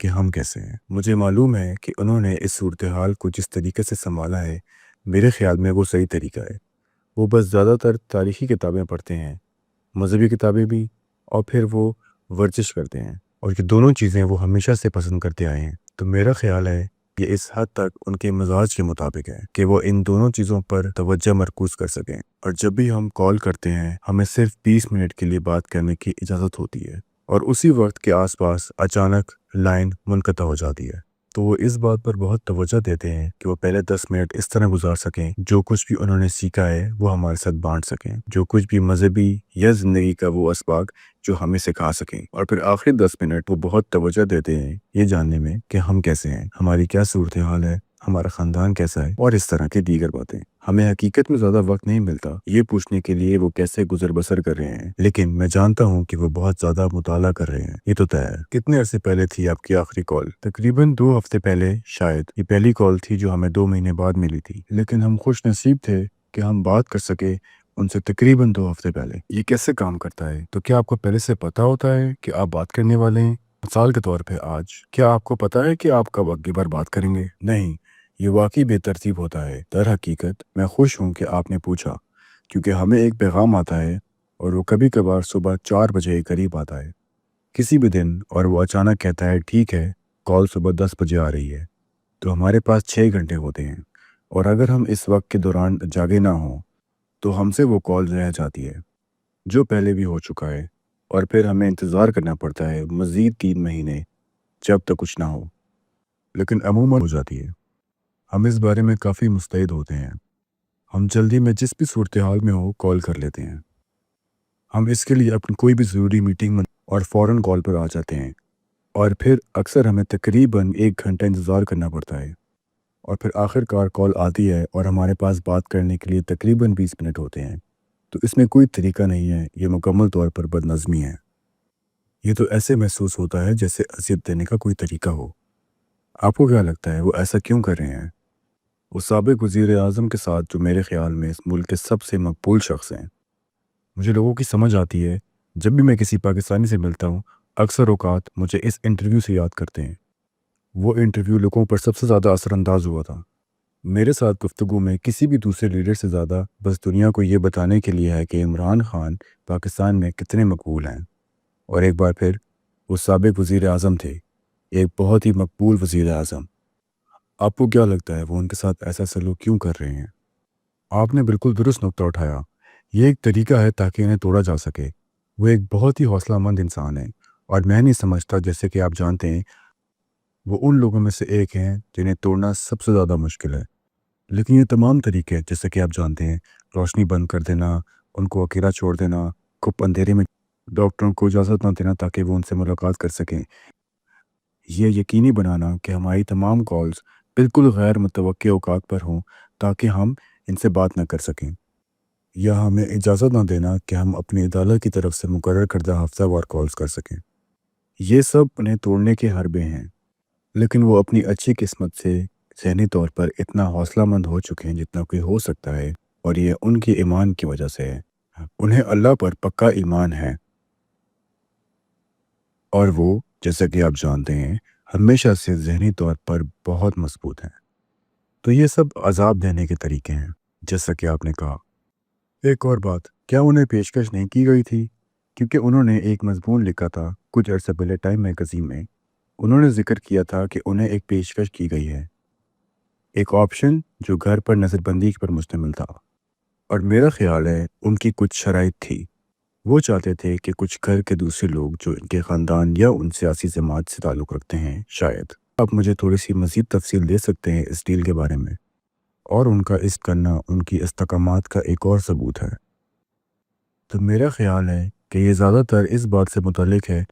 کہ ہم کیسے ہیں۔ مجھے معلوم ہے کہ انہوں نے اس صورتحال کو جس طریقے سے سنبھالا ہے، میرے خیال میں وہ صحیح طریقہ ہے۔ وہ بس زیادہ تر تاریخی کتابیں پڑھتے ہیں، مذہبی کتابیں بھی، اور پھر وہ ورزش کرتے ہیں، اور یہ دونوں چیزیں وہ ہمیشہ سے پسند کرتے آئے ہیں۔ تو میرا خیال ہے کہ اس حد تک ان کے مزاج کے مطابق ہے کہ وہ ان دونوں چیزوں پر توجہ مرکوز کر سکیں، اور جب بھی ہم کال کرتے ہیں ہمیں صرف 20 منٹ کے لیے بات کرنے کی اجازت ہوتی ہے، اور اسی وقت کے آس پاس اچانک لائن منقطع ہو جاتی ہے۔ تو وہ اس بات پر بہت توجہ دیتے ہیں کہ وہ پہلے 10 منٹ اس طرح گزار سکیں، جو کچھ بھی انہوں نے سیکھا ہے وہ ہمارے ساتھ بانٹ سکیں، جو کچھ بھی مذہبی یا زندگی کا وہ اسباق جو ہمیں سکھا سکیں، اور پھر آخری 10 منٹ وہ بہت توجہ دیتے ہیں یہ جاننے میں کہ ہم کیسے ہیں، ہماری کیا صورتحال ہے، ہمارا خاندان کیسا ہے، اور اس طرح کی دیگر باتیں۔ ہمیں حقیقت میں زیادہ وقت نہیں ملتا یہ پوچھنے کے لیے وہ کیسے گزر بسر کر رہے ہیں، لیکن میں جانتا ہوں کہ وہ بہت زیادہ مطالعہ کر رہے ہیں، یہ تو طے ہے۔ کتنے عرصے پہلے تھی آپ کی آخری کال؟ تقریباً 2 ہفتے پہلے شاید۔ یہ پہلی کال تھی جو ہمیں 2 مہینے بعد ملی تھی، لیکن ہم خوش نصیب تھے کہ ہم بات کر سکے ان سے تقریباً 2 ہفتے پہلے۔ یہ کیسے کام کرتا ہے؟ تو کیا آپ کو پہلے سے پتا ہوتا ہے کہ آپ بات کرنے والے ہیں؟ مثال کے طور پہ آج کیا آپ کو پتا ہے کہ آپ کب اگلی بار بات کریں گے؟ نہیں، یہ واقعی بے ترتیب ہوتا ہے۔ در حقیقت میں خوش ہوں کہ آپ نے پوچھا، کیونکہ ہمیں ایک پیغام آتا ہے اور وہ کبھی کبھار صبح 4 بجے کے قریب آتا ہے کسی بھی دن، اور وہ اچانک کہتا ہے ٹھیک ہے کال صبح 10 بجے آ رہی ہے، تو ہمارے پاس 6 گھنٹے ہوتے ہیں، اور اگر ہم اس وقت کے دوران جاگے نہ ہوں تو ہم سے وہ کال رہ جاتی ہے جو پہلے بھی ہو چکا ہے، اور پھر ہمیں انتظار کرنا پڑتا ہے مزید 3 مہینے جب تک کچھ نہ ہو، لیکن عموماً ہو جاتی ہے۔ ہم اس بارے میں کافی مستعد ہوتے ہیں، ہم جلدی میں جس بھی صورتحال میں ہو کال کر لیتے ہیں، ہم اس کے لیے اپنی کوئی بھی ضروری میٹنگ اور فوراً کال پر آ جاتے ہیں، اور پھر اکثر ہمیں تقریباً 1 گھنٹہ انتظار کرنا پڑتا ہے، اور پھر آخر کار کال آتی ہے اور ہمارے پاس بات کرنے کے لیے تقریباً 20 منٹ ہوتے ہیں۔ تو اس میں کوئی طریقہ نہیں ہے، یہ مکمل طور پر بد نظمی ہے۔ یہ تو ایسے محسوس ہوتا ہے جیسے اذیت دینے کا کوئی طریقہ ہو۔ آپ کو کیا لگتا ہے وہ ایسا کیوں کر رہے ہیں؟ وہ سابق وزیر اعظم کے ساتھ جو میرے خیال میں اس ملک کے سب سے مقبول شخص ہیں۔ مجھے لوگوں کی سمجھ آتی ہے، جب بھی میں کسی پاکستانی سے ملتا ہوں اکثر اوقات مجھے اس انٹرویو سے یاد کرتے ہیں۔ وہ انٹرویو لوگوں پر سب سے زیادہ اثر انداز ہوا تھا۔ میرے ساتھ گفتگو میں کسی بھی دوسرے لیڈر سے زیادہ بس دنیا کو یہ بتانے کے لیے ہے کہ عمران خان پاکستان میں کتنے مقبول ہیں، اور ایک بار پھر وہ سابق وزیر اعظم تھے، ایک بہت ہی مقبول وزیر اعظم۔ آپ کو کیا لگتا ہے وہ ان کے ساتھ ایسا سلوک کیوں کر رہے ہیں؟ آپ نے بالکل درست نقطہ اٹھایا، یہ ایک طریقہ ہے تاکہ انہیں توڑا جا سکے۔ وہ ایک بہت ہی حوصلہ مند انسان ہے، اور میں نہیں سمجھتا، جیسے کہ آپ جانتے ہیں، وہ ان لوگوں میں سے ایک ہیں جنہیں توڑنا سب سے زیادہ مشکل ہے۔ لیکن یہ تمام طریقے جیسے کہ آپ جانتے ہیں، روشنی بند کر دینا، ان کو اکیلا چھوڑ دینا، کپ اندھیرے میں ڈاکٹروں کو اجازت نہ دینا تاکہ وہ ان سے ملاقات کر سکیں، یہ یقینی بنانا کہ ہماری تمام کالز بالکل غیر متوقع اوقات پر ہوں تاکہ ہم ان سے بات نہ کر سکیں، یا ہمیں اجازت نہ دینا کہ ہم اپنی عدالت کی طرف سے مقرر کردہ ہفتہ وار کالز کر سکیں، یہ سب انہیں توڑنے کے حربے ہیں۔ لیکن وہ اپنی اچھی قسمت سے ذہنی طور پر اتنا حوصلہ مند ہو چکے ہیں جتنا کوئی ہو سکتا ہے، اور یہ ان کی ایمان کی وجہ سے ہے۔ انہیں اللہ پر پکا ایمان ہے، اور وہ جیسا کہ آپ جانتے ہیں ہمیشہ سے ذہنی طور پر بہت مضبوط ہیں۔ تو یہ سب عذاب دینے کے طریقے ہیں، جیسا کہ آپ نے کہا۔ ایک اور بات، کیا انہیں پیشکش نہیں کی گئی تھی؟ کیونکہ انہوں نے ایک مضمون لکھا تھا کچھ عرصے پہلے ٹائم میگزین میں، انہوں نے ذکر کیا تھا کہ انہیں ایک پیشکش کی گئی ہے، ایک آپشن جو گھر پر نظر بندی پر مشتمل تھا، اور میرا خیال ہے ان کی کچھ شرائط تھی۔ وہ چاہتے تھے کہ کچھ گھر کے دوسرے لوگ جو ان کے خاندان یا ان سیاسی جماعت سے تعلق رکھتے ہیں، شاید آپ مجھے تھوڑی سی مزید تفصیل دے سکتے ہیں اس ڈیل کے بارے میں، اور ان کا اس کرنا ان کی استحکامات کا ایک اور ثبوت ہے۔ تو میرا خیال ہے کہ یہ زیادہ تر اس بات سے متعلق ہے،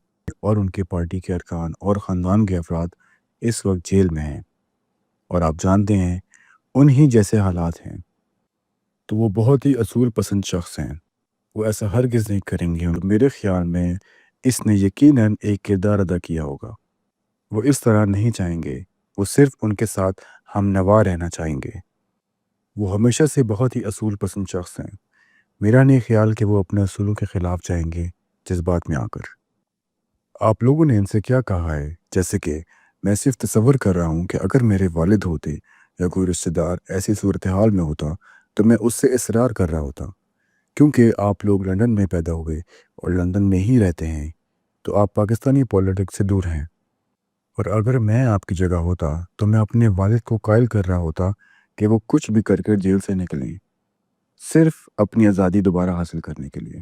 اور ان کے پارٹی کے ارکان اور خاندان کے افراد اس وقت جیل میں ہیں، اور آپ جانتے ہیں انہی جیسے حالات ہیں، تو وہ بہت ہی اصول پسند شخص ہیں، وہ ایسا ہرگز نہیں کریں گے۔ میرے خیال میں اس نے یقیناً ایک کردار ادا کیا ہوگا، وہ اس طرح نہیں چاہیں گے، وہ صرف ان کے ساتھ ہم نوا رہنا چاہیں گے۔ وہ ہمیشہ سے بہت ہی اصول پسند شخص ہیں، میرا نہیں خیال کہ وہ اپنے اصولوں کے خلاف جائیں گے جذبات میں آ کر۔ آپ لوگوں نے ان سے کیا کہا ہے، جیسے کہ میں صرف تصور کر رہا ہوں کہ اگر میرے والد ہوتے یا کوئی رشتہ دار ایسی صورتحال میں ہوتا تو میں اس سے اصرار کر رہا ہوتا، کیونکہ آپ لوگ لندن میں پیدا ہوئے اور لندن میں ہی رہتے ہیں، تو آپ پاکستانی پولیٹکس سے دور ہیں۔ اور اگر میں آپ کی جگہ ہوتا تو میں اپنے والد کو قائل کر رہا ہوتا کہ وہ کچھ بھی کر جیل سے نکلیں، صرف اپنی آزادی دوبارہ حاصل کرنے کے لیے۔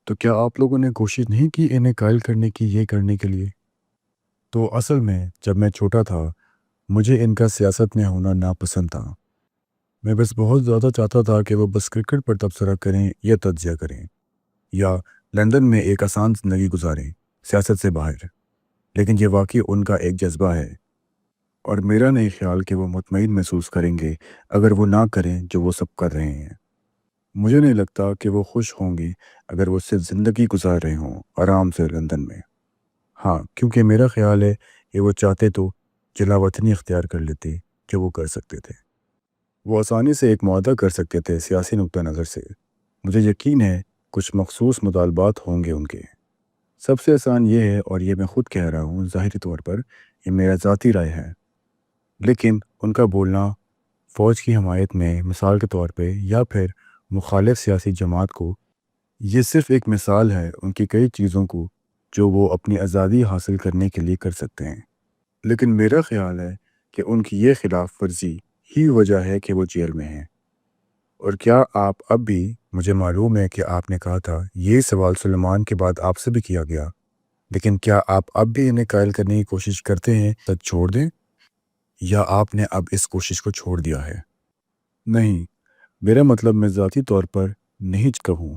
تو کیا آپ لوگوں نے کوشش نہیں کی انہیں قائل کرنے کی، یہ کرنے کے لیے؟ تو اصل میں جب میں چھوٹا تھا مجھے ان کا سیاست میں ہونا ناپسند تھا۔ میں بس بہت زیادہ چاہتا تھا کہ وہ بس کرکٹ پر تبصرہ کریں یا تجزیہ کریں، یا لندن میں ایک آسان زندگی گزاریں سیاست سے باہر۔ لیکن یہ واقعی ان کا ایک جذبہ ہے، اور میرا نہیں خیال کہ وہ مطمئن محسوس کریں گے اگر وہ نہ کریں جو وہ سب کر رہے ہیں۔ مجھے نہیں لگتا کہ وہ خوش ہوں گے اگر وہ صرف زندگی گزار رہے ہوں آرام سے لندن میں۔ ہاں، کیونکہ میرا خیال ہے کہ وہ چاہتے تو جلا وطنی اختیار کر لیتے جو وہ کر سکتے تھے۔ وہ آسانی سے ایک معاہدہ کر سکتے تھے سیاسی نقطہ نظر سے۔ مجھے یقین ہے کچھ مخصوص مطالبات ہوں گے ان کے۔ سب سے آسان یہ ہے، اور یہ میں خود کہہ رہا ہوں ظاہری طور پر، یہ میرا ذاتی رائے ہے، لیکن ان کا بولنا فوج کی حمایت میں مثال کے طور پہ یا پھر مخالف سیاسی جماعت کو، یہ صرف ایک مثال ہے ان کی کئی چیزوں کو جو وہ اپنی آزادی حاصل کرنے کے لیے کر سکتے ہیں۔ لیکن میرا خیال ہے کہ ان کی یہ خلاف ورزی ہی وجہ ہے کہ وہ جیل میں ہیں۔ اور کیا آپ اب بھی، مجھے معلوم ہے کہ آپ نے کہا تھا یہ سوال سلیمان کے بعد آپ سے بھی کیا گیا، لیکن کیا آپ اب بھی انہیں قائل کرنے کی کوشش کرتے ہیں تک چھوڑ دیں، یا آپ نے اب اس کوشش کو چھوڑ دیا ہے؟ نہیں، میرا مطلب میں ذاتی طور پر نہیں کہوں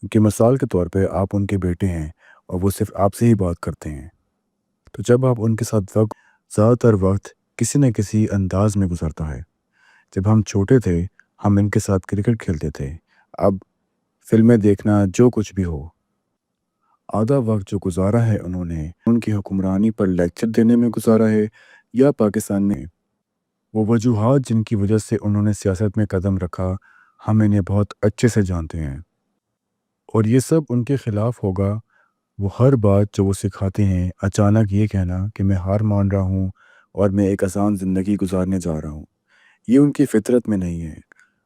کہ مثال کے طور پہ آپ ان کے بیٹے ہیں اور وہ صرف آپ سے ہی بات کرتے ہیں، تو جب آپ ان کے ساتھ وقت، زیادہ تر وقت کسی نہ کسی انداز میں گزرتا ہے۔ جب ہم چھوٹے تھے ہم ان کے ساتھ کرکٹ کھیلتے تھے، اب فلمیں دیکھنا، جو کچھ بھی ہو۔ آدھا وقت جو گزارا ہے انہوں نے ان کی حکمرانی پر لیکچر دینے میں گزارا ہے یا پاکستان میں۔ وہ وجوہات جن کی وجہ سے انہوں نے سیاست میں قدم رکھا ہم انہیں بہت اچھے سے جانتے ہیں، اور یہ سب ان کے خلاف ہوگا۔ وہ ہر بات جو وہ سکھاتے ہیں، اچانک یہ کہنا کہ میں ہار مان رہا ہوں اور میں ایک آسان زندگی گزارنے جا رہا ہوں، یہ ان کی فطرت میں نہیں ہے۔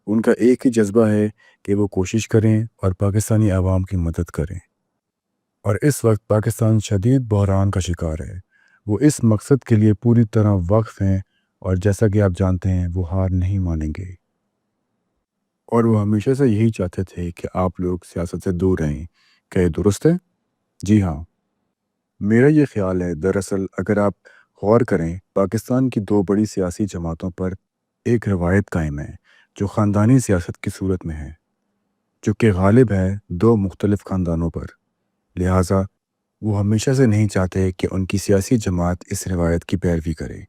ان کا ایک ہی جذبہ ہے کہ وہ کوشش کریں اور پاکستانی عوام کی مدد کریں، اور اس وقت پاکستان شدید بحران کا شکار ہے۔ وہ اس مقصد کے لیے پوری طرح وقف ہیں، اور جیسا کہ آپ جانتے ہیں وہ ہار نہیں مانیں گے، اور وہ ہمیشہ سے یہی چاہتے تھے کہ آپ لوگ سیاست سے دور رہیں۔ کیا یہ درست ہے؟ جی ہاں، میرا یہ خیال ہے۔ دراصل اگر آپ غور کریں، پاکستان کی دو بڑی سیاسی جماعتوں پر ایک روایت قائم ہے جو خاندانی سیاست کی صورت میں ہے، جو کہ غالب ہے دو مختلف خاندانوں پر۔ لہٰذا وہ ہمیشہ سے نہیں چاہتے کہ ان کی سیاسی جماعت اس روایت کی پیروی کرے،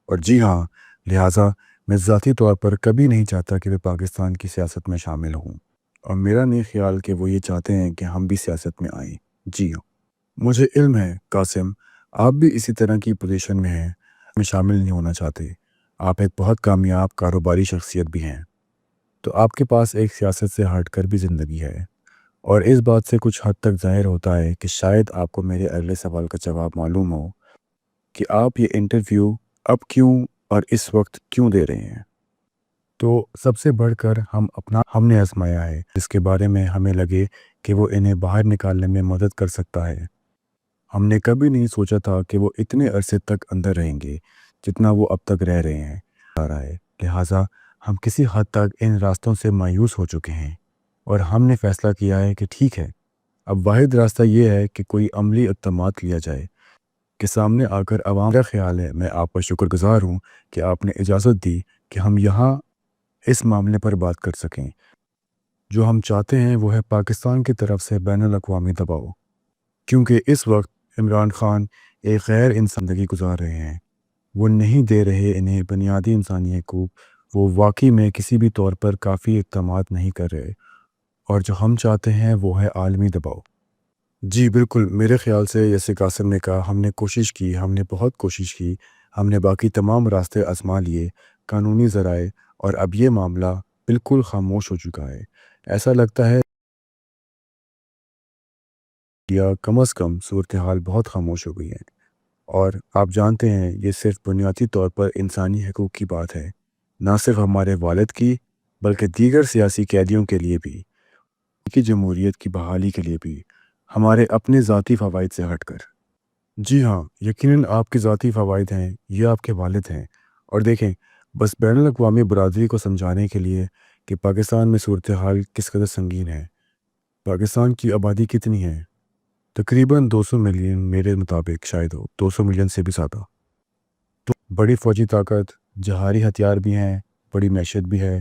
اور جی ہاں، لہٰذا میں ذاتی طور پر کبھی نہیں چاہتا کہ وہ پاکستان کی سیاست میں شامل ہوں، اور میرا نہیں خیال کہ وہ یہ چاہتے ہیں کہ ہم بھی سیاست میں آئیں۔ جی ہاں، مجھے علم ہے قاسم، آپ بھی اسی طرح کی پوزیشن میں ہیں، میں شامل نہیں ہونا چاہتے۔ آپ ایک بہت کامیاب کاروباری شخصیت بھی ہیں، تو آپ کے پاس ایک سیاست سے ہٹ کر بھی زندگی ہے، اور اس بات سے کچھ حد تک ظاہر ہوتا ہے کہ شاید آپ کو میرے اگلے سوال کا جواب معلوم ہو کہ آپ یہ انٹرویو اب کیوں اور اس وقت کیوں دے رہے ہیں۔ تو سب سے بڑھ کر ہم نے آزمایا ہے جس کے بارے میں ہمیں لگے کہ وہ انہیں باہر نکالنے میں مدد کر سکتا ہے۔ ہم نے کبھی نہیں سوچا تھا کہ وہ اتنے عرصے تک اندر رہیں گے جتنا وہ اب تک رہ رہے ہیں۔ لہٰذا ہم کسی حد تک ان راستوں سے مایوس ہو چکے ہیں، اور ہم نے فیصلہ کیا ہے کہ ٹھیک ہے، اب واحد راستہ یہ ہے کہ کوئی عملی اقدامات لیا جائے کہ سامنے آ کر عوام کا خیال ہے۔ میں آپ کا شکر گزار ہوں کہ آپ نے اجازت دی کہ ہم یہاں اس معاملے پر بات کر سکیں۔ جو ہم چاہتے ہیں وہ ہے پاکستان کی طرف سے بین الاقوامی دباؤ، کیونکہ اس وقت عمران خان ایک غیر انسانی زندگی گزار رہے ہیں۔ وہ نہیں دے رہے انہیں بنیادی انسانی حقوق، وہ واقعی میں کسی بھی طور پر کافی اقدامات نہیں کر رہے، اور جو ہم چاہتے ہیں وہ ہے عالمی دباؤ۔ جی بالکل، میرے خیال سے جیسے قاسم نے کہا، ہم نے کوشش کی، ہم نے بہت کوشش کی، ہم نے باقی تمام راستے آزما لیے، قانونی ذرائع، اور اب یہ معاملہ بالکل خاموش ہو چکا ہے۔ ایسا لگتا ہے یا کم از کم صورتحال بہت خاموش ہو گئی ہے۔ اور آپ جانتے ہیں یہ صرف بنیادی طور پر انسانی حقوق کی بات ہے، نہ صرف ہمارے والد کی بلکہ دیگر سیاسی قیدیوں کے لیے بھی، کی جمہوریت کی بحالی کے لیے بھی، ہمارے اپنے ذاتی فوائد سے ہٹ کر۔ جی ہاں، یقیناً آپ کے ذاتی فوائد ہیں، یہ آپ کے والد ہیں۔ اور دیکھیں، بس بین الاقوامی برادری کو سمجھانے کے لیے کہ پاکستان میں صورتحال کس قدر سنگین ہے۔ پاکستان کی آبادی کتنی ہے؟ تقریباً 200 ملین، میرے مطابق شاید ہو 200 ملین سے بھی زیادہ۔ تو بڑی فوجی طاقت، جہاری ہتھیار بھی ہیں، بڑی معیشت بھی ہے۔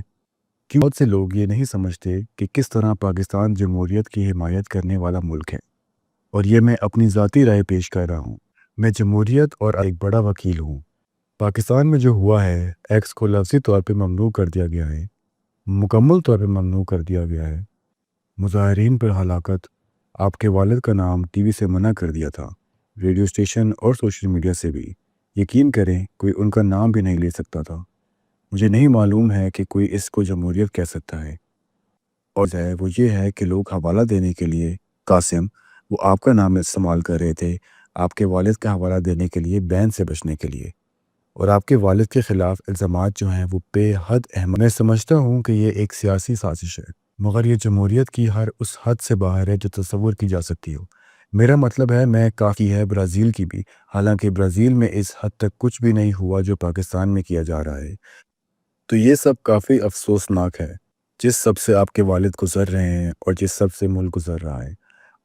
کیوں بہت سے لوگ یہ نہیں سمجھتے کہ کس طرح پاکستان جمہوریت کی حمایت کرنے والا ملک ہے؟ اور یہ میں اپنی ذاتی رائے پیش کر رہا ہوں۔ میں جمہوریت اور ایک بڑا وکیل ہوں۔ پاکستان میں جو ہوا ہے، ایکس کو لفظی طور پہ ممنوع کر دیا گیا ہے، مکمل طور پہ ممنوع کر دیا گیا ہے۔ مظاہرین پر ہلاکت، آپ کے والد کا نام ٹی وی سے منع کر دیا تھا، ریڈیو اسٹیشن اور سوشل میڈیا سے بھی۔ یقین کریں، کوئی ان کا نام بھی نہیں لے سکتا تھا۔ مجھے نہیں معلوم ہے کہ کوئی اس کو جمہوریت کہہ سکتا ہے۔ اور وہ یہ ہے کہ لوگ حوالہ دینے کے لیے، قاسم، وہ آپ کا نام استعمال کر رہے تھے آپ کے والد کا حوالہ دینے کے لیے، بین سے بچنے کے لیے۔ اور آپ کے والد کے خلاف الزامات جو ہیں وہ بے حد اہم۔ میں سمجھتا ہوں کہ یہ ایک سیاسی سازش ہے، مگر یہ جمہوریت کی ہر اس حد سے باہر ہے جو تصور کی جا سکتی ہو۔ میرا مطلب ہے میں کافی ہے برازیل کی بھی، حالانکہ برازیل میں اس حد تک کچھ بھی نہیں ہوا جو پاکستان میں کیا جا رہا ہے۔ تو یہ سب کافی افسوسناک ہے، جس سب سے آپ کے والد گزر رہے ہیں اور جس سب سے ملک گزر رہا ہے۔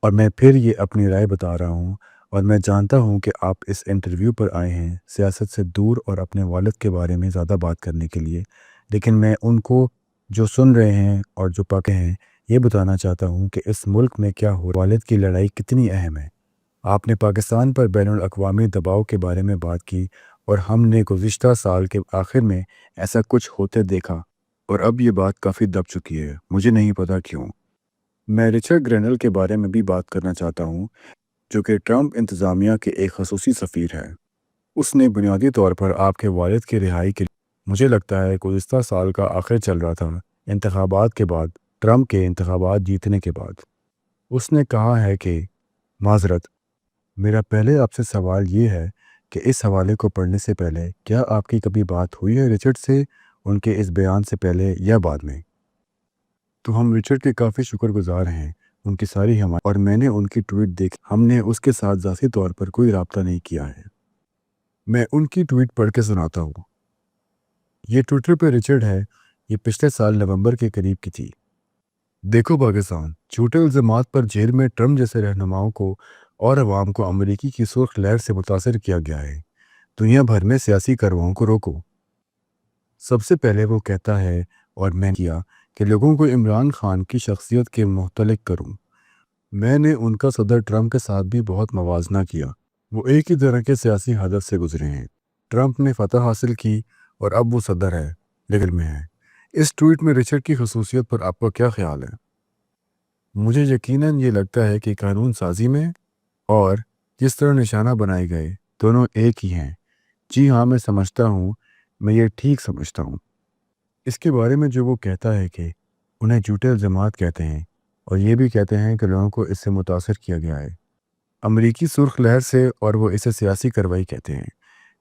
اور میں پھر یہ اپنی رائے بتا رہا ہوں، اور میں جانتا ہوں کہ آپ اس انٹرویو پر آئے ہیں سیاست سے دور اور اپنے والد کے بارے میں زیادہ بات کرنے کے لیے، لیکن میں ان کو جو سن رہے ہیں اور جو پکے ہیں یہ بتانا چاہتا ہوں کہ اس ملک میں کیا ہو، والد کی لڑائی کتنی اہم ہے۔ آپ نے پاکستان پر بین الاقوامی دباؤ کے بارے میں بات کی، اور ہم نے گزشتہ سال کے آخر میں ایسا کچھ ہوتے دیکھا، اور اب یہ بات کافی دب چکی ہے، مجھے نہیں پتا کیوں۔ میں رچرڈ گرینل کے بارے میں بھی بات کرنا چاہتا ہوں، جو کہ ٹرمپ انتظامیہ کے ایک خصوصی سفیر ہے۔ اس نے بنیادی طور پر آپ کے والد کی رہائی کے لیے، مجھے لگتا ہے گزشتہ سال کا آخر چل رہا تھا، انتخابات کے بعد، ٹرمپ کے انتخابات جیتنے کے بعد، اس نے کہا ہے کہ معذرت، میرا پہلے آپ سے سوال یہ ہے کہ اس حوالے کو پڑھنے سے پہلے کیا آپ کی کبھی بات ہوئی ہے رچرڈ سے، ان کے اس بیان سے پہلے یا بعد میں؟ تو ہم رچرڈ کے کافی شکر گزار ہیں، ان کی ساری حمایت، اور میں نے ان کی ٹویٹ دیکھی۔ ہم نے اس کے ساتھ ذاتی طور پر کوئی رابطہ نہیں کیا ہے۔ میں ان کی ٹویٹ پڑھ کے سناتا ہوں۔ یہ ٹویٹر پہ رچرڈ ہے، یہ پچھلے سال نومبر کے قریب کی تھی۔ دیکھو پاکستان، جھوٹے الزامات پر جیل میں ٹرمپ جیسے رہنماؤں کو اور عوام کو امریکی کی سرخ لہر سے متاثر کیا گیا ہے۔ دنیا بھر میں سیاسی کارروائی کو روکو۔ سب سے پہلے وہ کہتا ہے، اور میں نے کیا کہ لوگوں کو عمران خان کی شخصیت کے متعلق کروں۔ میں نے ان کا صدر ٹرمپ کے ساتھ بھی بہت موازنہ کیا۔ وہ ایک ہی طرح کے سیاسی ہدف سے گزرے ہیں۔ ٹرمپ نے فتح حاصل کی اور اب وہ صدر ہے، لیکن میں ہے۔ اس ٹویٹ میں رچرڈ کی خصوصیت پر آپ کا کیا خیال ہے؟ مجھے یقیناً یہ لگتا ہے کہ قانون سازی میں اور جس طرح نشانہ بنائے گئے، دونوں ایک ہی ہیں۔ جی ہاں، میں سمجھتا ہوں، میں یہ ٹھیک سمجھتا ہوں۔ اس کے بارے میں جو وہ کہتا ہے کہ انہیں جھوٹے الزامات کہتے ہیں، اور یہ بھی کہتے ہیں کہ لوگوں کو اس سے متاثر کیا گیا ہے، امریکی سرخ لہر سے، اور وہ اسے سیاسی کارروائی کہتے ہیں،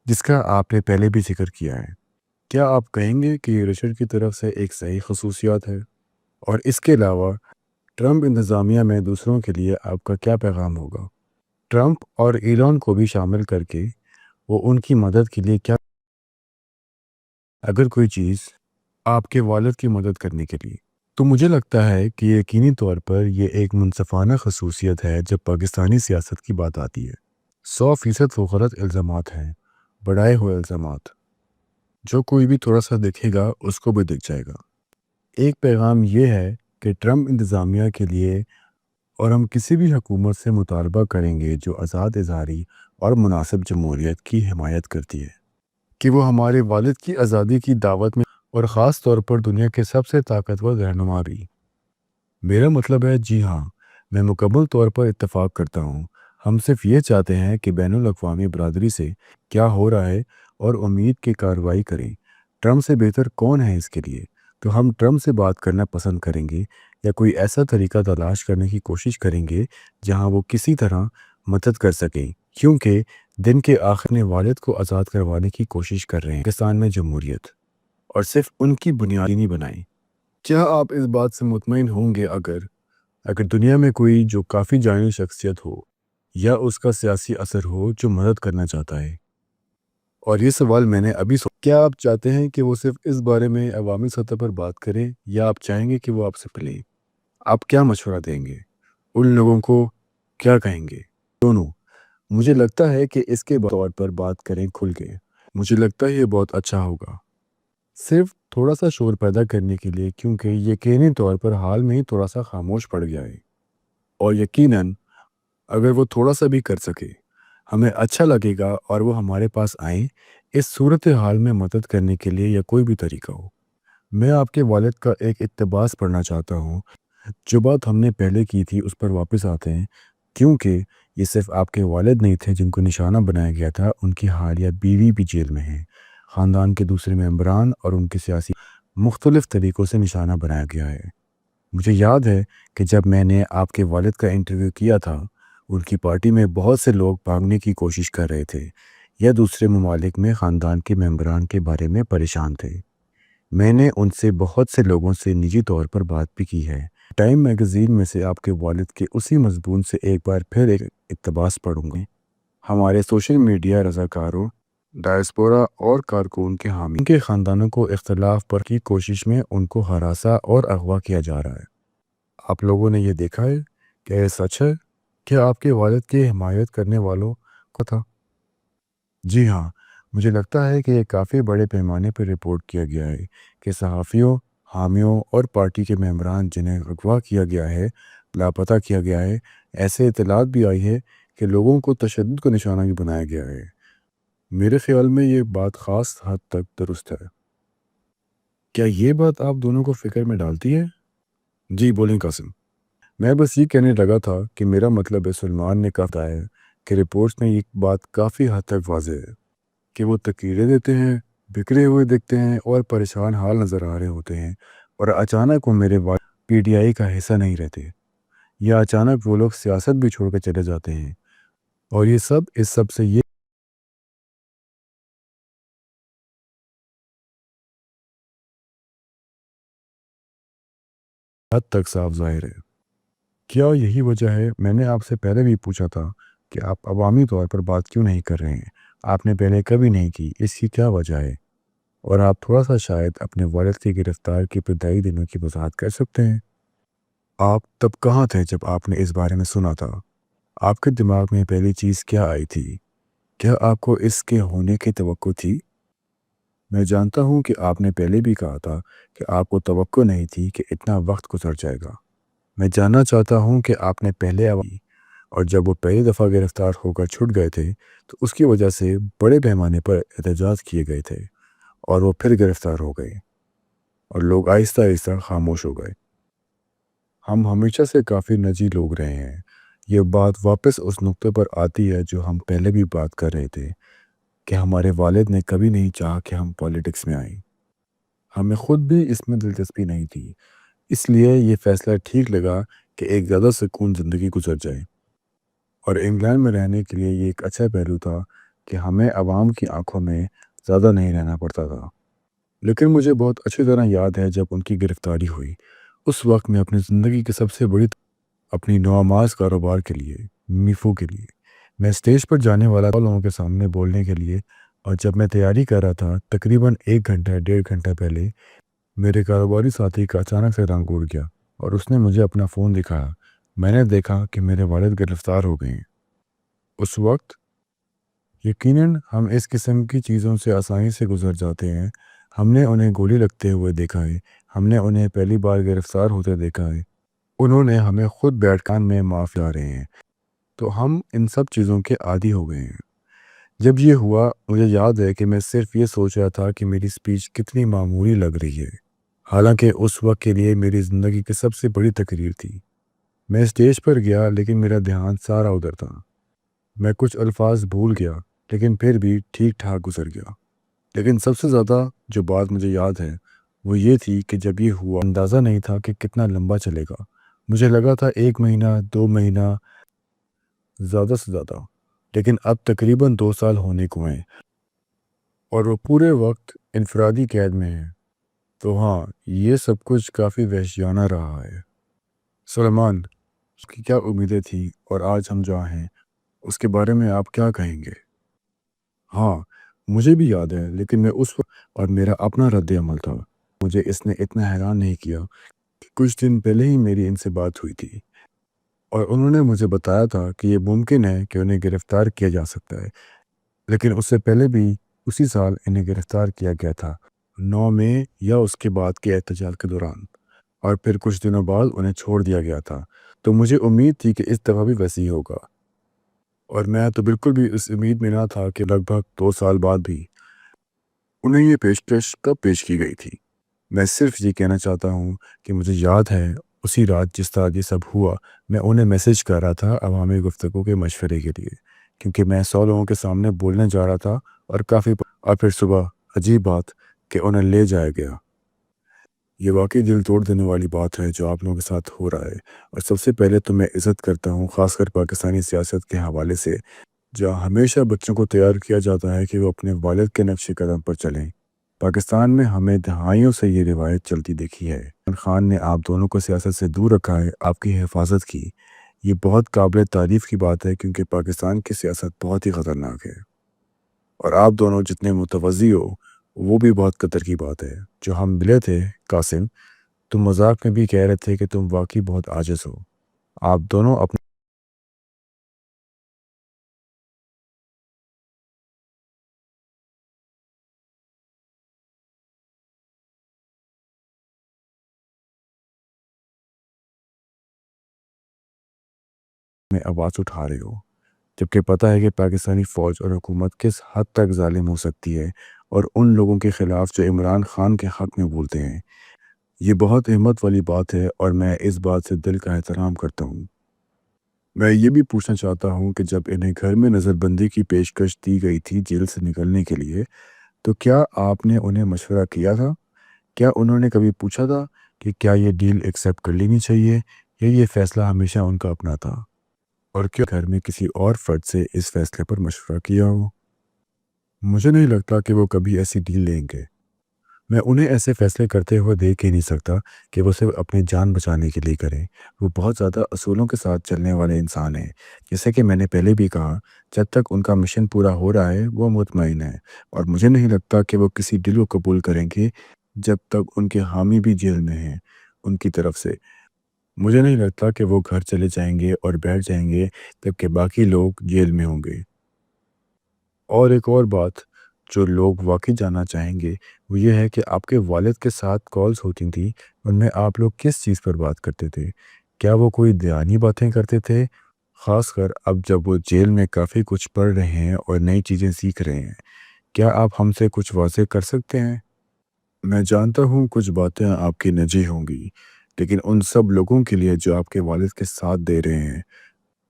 جس کا آپ نے پہلے بھی ذکر کیا ہے۔ کیا آپ کہیں گے کہ یہ رچرڈ کی طرف سے ایک صحیح خصوصیات ہے؟ اور اس کے علاوہ ٹرمپ انتظامیہ میں دوسروں کے لیے آپ کا کیا پیغام ہوگا؟ ٹرمپ اور ایلان کو بھی شامل کر کے وہ ان کی مدد کے لیے کیا، اگر کوئی چیز آپ کے والد کی مدد کرنے کے لیے؟ تو مجھے لگتا ہے کہ یقینی طور پر یہ ایک منصفانہ خصوصیت ہے جب پاکستانی سیاست کی بات آتی ہے۔ 100% وہ غلط الزامات ہیں، بڑھائے ہوئے الزامات، جو کوئی بھی تھوڑا سا دیکھے گا اس کو بھی دکھ جائے گا۔ ایک پیغام یہ ہے کہ ٹرمپ انتظامیہ کے لیے، اور ہم کسی بھی حکومت سے مطالبہ کریں گے جو آزاد اظہاری اور مناسب جمہوریت کی حمایت کرتی ہے، کہ وہ ہمارے والد کی آزادی کی دعوت میں، اور خاص طور پر دنیا کے سب سے طاقتور رہنما بھی۔ میرا مطلب ہے، جی ہاں، میں مکمل طور پر اتفاق کرتا ہوں۔ ہم صرف یہ چاہتے ہیں کہ بین الاقوامی برادری سے کیا ہو رہا ہے اور امید کی کارروائی کریں۔ ٹرمپ سے بہتر کون ہے اس کے لیے؟ تو ہم ٹرمپ سے بات کرنا پسند کریں گے، یا کوئی ایسا طریقہ تلاش کرنے کی کوشش کریں گے جہاں وہ کسی طرح مدد کر سکیں، کیونکہ دن کے آخر میں والد کو آزاد کروانے کی کوشش کر رہے ہیں پاکستان میں جمہوریت، اور صرف ان کی بنیادی نہیں بنائی۔ کیا آپ اس بات سے مطمئن ہوں گے اگر دنیا میں کوئی جو کافی جانی شخصیت ہو یا اس کا سیاسی اثر ہو جو مدد کرنا چاہتا ہے؟ اور یہ سوال میں نے ابھی کیا آپ چاہتے ہیں کہ وہ صرف اس بارے میں عوامی سطح پر بات کریں، یا آپ چاہیں گے کہ وہ آپ سے ملیں؟ آپ کیا مشورہ دیں گے؟ ان لوگوں کو کیا کہیں گے؟ دونوں۔ مجھے لگتا ہے کہ اس کے طور پر بات کریں کھل کے۔ مجھے لگتا ہے یہ بہت اچھا ہوگا، صرف تھوڑا سا شور پیدا کرنے کے لیے، کیونکہ یقینی طور پر حال میں ہی تھوڑا سا خاموش پڑ گیا ہے، اور یقیناً اگر وہ تھوڑا سا بھی کر سکے ہمیں اچھا لگے گا، اور وہ ہمارے پاس آئیں اس صورتحال میں مدد کرنے کے لیے، یا کوئی بھی طریقہ ہو۔ میں آپ کے والد کا ایک اقتباس پڑھنا چاہتا ہوں۔ جو بات ہم نے پہلے کی تھی اس پر واپس آتے ہیں، کیونکہ یہ صرف آپ کے والد نہیں تھے جن کو نشانہ بنایا گیا تھا، ان کی حالیہ بیوی بھی جیل میں ہیں، خاندان کے دوسرے ممبران اور ان کے سیاسی مختلف طریقوں سے نشانہ بنایا گیا ہے۔ مجھے یاد ہے کہ جب میں نے آپ کے والد کا انٹرویو کیا تھا، ان کی پارٹی میں بہت سے لوگ بھاگنے کی کوشش کر رہے تھے یا دوسرے ممالک میں خاندان کے ممبران کے بارے میں پریشان تھے۔ میں نے ان سے بہت سے لوگوں سے نجی طور پر بات بھی کی ہے۔ ٹائم میگزین میں سے آپ کے والد کے اسی مضمون سے ایک بار پھر ایک اقتباس پڑھوں گے۔ ہمارے سوشل میڈیا رضاکاروں، ڈائسپورا اور کارکن کے حامی ان کے خاندانوں کو اختلاف پر کی کوشش میں ان کو ہراساں اور اغوا کیا جا رہا ہے۔ آپ لوگوں نے یہ دیکھا ہے کہ یہ سچ ہے؟ کیا آپ کے والد کی حمایت کرنے والوں کو تھا؟ جی ہاں، مجھے لگتا ہے کہ یہ کافی بڑے پیمانے پر رپورٹ کیا گیا ہے کہ صحافیوں، حامیوں اور پارٹی کے ممبران جنہیں اغوا کیا گیا ہے، لاپتہ کیا گیا ہے۔ ایسے اطلاعات بھی آئی ہے کہ لوگوں کو تشدد کا نشانہ بھی بنایا گیا ہے۔ میرے خیال میں یہ بات خاص حد تک درست ہے۔ کیا یہ بات آپ دونوں کو فکر میں ڈالتی ہے؟ جی بولیں قاسم۔ میں بس یہ کہنے لگا تھا کہ میرا مطلب ہے سلمان نے کہا ہے کہ رپورٹس میں یہ بات کافی حد تک واضح ہے کہ وہ تقریریں دیتے ہیں، بکھرے ہوئے دکھتے ہیں اور پریشان حال نظر آ رہے ہوتے ہیں، اور اچانک وہ میرے والد پی ٹی آئی کا حصہ نہیں رہتے، یا اچانک وہ لوگ سیاست بھی چھوڑ کے چلے جاتے ہیں، اور یہ سب اس سب سے یہ حد تک صاف ظاہر ہے۔ کیا یہی وجہ ہے؟ میں نے آپ سے پہلے بھی پوچھا تھا کہ آپ عوامی طور پر بات کیوں نہیں کر رہے ہیں؟ آپ نے پہلے کبھی نہیں کی، اس کی کیا وجہ ہے؟ اور آپ تھوڑا سا شاید اپنے والد کی گرفتار کی ابتدائی دنوں کی وضاحت کر سکتے ہیں؟ آپ تب کہاں تھے جب آپ نے اس بارے میں سنا تھا؟ آپ کے دماغ میں پہلی چیز کیا آئی تھی؟ کیا آپ کو اس کے ہونے کی توقع تھی؟ میں جانتا ہوں کہ آپ نے پہلے بھی کہا تھا کہ آپ کو توقع نہیں تھی کہ اتنا وقت گزر جائے گا۔ میں جاننا چاہتا ہوں کہ آپ نے پہلے اور جب وہ پہلی دفعہ گرفتار ہو کر چھٹ گئے تھے تو اس کی وجہ سے بڑے پیمانے پر احتجاج کیے گئے تھے، اور وہ پھر گرفتار ہو گئے اور لوگ آہستہ آہستہ خاموش ہو گئے۔ ہم ہمیشہ سے کافی نجی لوگ رہے ہیں۔ یہ بات واپس اس نقطے پر آتی ہے جو ہم پہلے بھی بات کر رہے تھے کہ ہمارے والد نے کبھی نہیں چاہا کہ ہم پالیٹکس میں آئیں۔ ہمیں خود بھی اس میں دلچسپی نہیں تھی، اس لیے یہ فیصلہ ٹھیک لگا کہ ایک زیادہ سکون زندگی گزر جائے، اور انگلینڈ میں رہنے کے لیے یہ ایک اچھا پہلو تھا کہ ہمیں عوام کی آنکھوں میں زیادہ نہیں رہنا پڑتا تھا۔ لیکن مجھے بہت اچھی طرح یاد ہے جب ان کی گرفتاری ہوئی، اس وقت میں اپنی زندگی کے سب سے بڑی اپنی نوآماز کاروبار کے لیے، میفو کے لیے، میں اسٹیج پر جانے والا تھا لوگوں کے سامنے بولنے کے لیے، اور جب میں تیاری کر رہا تھا تقریباً 1 گھنٹہ 1.5 گھنٹہ پہلے میرے کاروباری ساتھی کا اچانک سے رنگ اڑ گیا اور اس نے مجھے اپنا فون دکھایا۔ میں نے دیکھا کہ میرے والد گرفتار ہو گئے ہیں۔ اس وقت یقیناً ہم اس قسم کی چیزوں سے آسانی سے گزر جاتے ہیں۔ ہم نے انہیں گولی لگتے ہوئے دیکھا ہے، ہم نے انہیں پہلی بار گرفتار ہوتے دیکھا ہے، انہوں نے ہمیں خود بیٹھکان میں معاف لا رہے ہیں، تو ہم ان سب چیزوں کے عادی ہو گئے ہیں۔ جب یہ ہوا مجھے یاد ہے کہ میں صرف یہ سوچ رہا تھا کہ میری سپیچ کتنی معمولی لگ رہی ہے، حالانکہ اس وقت کے لیے میری زندگی کی سب سے بڑی تقریر تھی۔ میں اسٹیج پر گیا لیکن میرا دھیان سارا ادھر تھا۔ میں کچھ الفاظ بھول گیا لیکن پھر بھی ٹھیک ٹھاک گزر گیا۔ لیکن سب سے زیادہ جو بات مجھے یاد ہے وہ یہ تھی کہ جب یہ ہوا اندازہ نہیں تھا کہ کتنا لمبا چلے گا۔ مجھے لگا تھا 1 مہینہ 2 مہینہ زیادہ سے زیادہ، لیکن اب تقریباً 2 سال ہونے کو ہیں اور وہ پورے وقت انفرادی قید میں ہیں۔ تو ہاں، یہ سب کچھ کافی وحشیانہ رہا ہے۔ سلیمان، اس کی کیا امیدیں تھیں اور آج ہم جہاں ہیں اس کے بارے میں آپ کیا کہیں گے؟ ہاں، مجھے بھی یاد ہے، لیکن میں اس وقت اور میرا اپنا رد عمل تھا۔ مجھے اس نے اتنا حیران نہیں کیا کہ کچھ دن پہلے ہی میری ان سے بات ہوئی تھی اور انہوں نے مجھے بتایا تھا کہ یہ ممکن ہے کہ انہیں گرفتار کیا جا سکتا ہے، لیکن اس سے پہلے بھی اسی سال انہیں گرفتار کیا گیا تھا، 9 مئی یا اس کے بعد کے احتجاج کے دوران، اور پھر کچھ دنوں بعد انہیں چھوڑ دیا گیا تھا۔ تو مجھے امید تھی کہ اس دفعہ بھی ویسے ہی ہوگا، اور میں تو بالکل بھی اس امید میں نہ تھا کہ لگ بھگ 2 سال بعد بھی انہیں یہ پیشکش کب پیش کی گئی تھی۔ میں صرف یہ کہنا چاہتا ہوں کہ مجھے یاد ہے اسی رات جس طرح یہ سب ہوا، میں انہیں میسیج کر رہا تھا عوامی گفتگو کے مشورے کے لیے، کیونکہ میں 100 لوگوں کے سامنے بولنے جا رہا تھا اور اور پھر صبح عجیب بات کہ انہیں لے جایا گیا۔ یہ واقعی دل توڑ دینے والی بات ہے جو آپ لوگوں کے ساتھ ہو رہا ہے، اور سب سے پہلے تو میں عزت کرتا ہوں خاص کر پاکستانی سیاست کے حوالے سے، جہاں ہمیشہ بچوں کو تیار کیا جاتا ہے کہ وہ اپنے والد کے نقش قدم پر چلیں۔ پاکستان میں ہمیں دہائیوں سے یہ روایت چلتی دیکھی ہے۔ عمران خان نے آپ دونوں کو سیاست سے دور رکھا ہے، آپ کی حفاظت کی۔ یہ بہت قابل تعریف کی بات ہے کیونکہ پاکستان کی سیاست بہت ہی خطرناک ہے، اور آپ دونوں جتنے متوازی ہو وہ بھی بہت قدر کی بات ہے۔ جو ہم ملے تھے قاسم، تم مذاق میں بھی کہہ رہے تھے کہ تم واقعی بہت عاجز ہو۔ آپ دونوں اپنے میں آواز اٹھا رہے ہو، جبکہ پتہ ہے کہ پاکستانی فوج اور حکومت کس حد تک ظالم ہو سکتی ہے، اور ان لوگوں کے خلاف جو عمران خان کے حق میں بولتے ہیں۔ یہ بہت ہمت والی بات ہے اور میں اس بات سے دل کا احترام کرتا ہوں۔ میں یہ بھی پوچھنا چاہتا ہوں کہ جب انہیں گھر میں نظر بندی کی پیشکش دی گئی تھی جیل سے نکلنے کے لیے، تو کیا آپ نے انہیں مشورہ کیا تھا؟ کیا انہوں نے کبھی پوچھا تھا کہ کیا یہ ڈیل ایکسیپٹ کر لینی چاہیے یا یہ فیصلہ ہمیشہ ان کا اپنا تھا؟ اور کیا گھر میں کسی اور فرد سے اس فیصلے پر مشورہ کیا ہو؟ مجھے نہیں لگتا کہ وہ کبھی ایسی ڈیل لیں گے۔ میں انہیں ایسے فیصلے کرتے ہوئے دیکھ ہی نہیں سکتا کہ وہ صرف اپنی جان بچانے کے لیے کریں۔ وہ بہت زیادہ اصولوں کے ساتھ چلنے والے انسان ہیں۔ جیسے کہ میں نے پہلے بھی کہا، جب تک ان کا مشن پورا ہو رہا ہے وہ مطمئن ہے، اور مجھے نہیں لگتا کہ وہ کسی ڈیل کو قبول کریں گے جب تک ان کے حامی بھی جیل میں ہیں۔ ان کی طرف سے مجھے نہیں لگتا کہ وہ گھر چلے جائیں گے اور بیٹھ جائیں گے جبکہ باقی لوگ جیل میں ہوں گے۔ اور ایک اور بات جو لوگ واقعی جاننا چاہیں گے وہ یہ ہے کہ آپ کے والد کے ساتھ کالز ہوتی تھیں، ان میں آپ لوگ کس چیز پر بات کرتے تھے؟ کیا وہ کوئی دھیانی باتیں کرتے تھے؟ خاص کر اب جب وہ جیل میں کافی کچھ پڑھ رہے ہیں اور نئی چیزیں سیکھ رہے ہیں، کیا آپ ہم سے کچھ واضح کر سکتے ہیں؟ میں جانتا ہوں کچھ باتیں آپ کی نجی ہوں گی، لیکن ان سب لوگوں کے لیے جو آپ کے والد کے ساتھ دے رہے ہیں،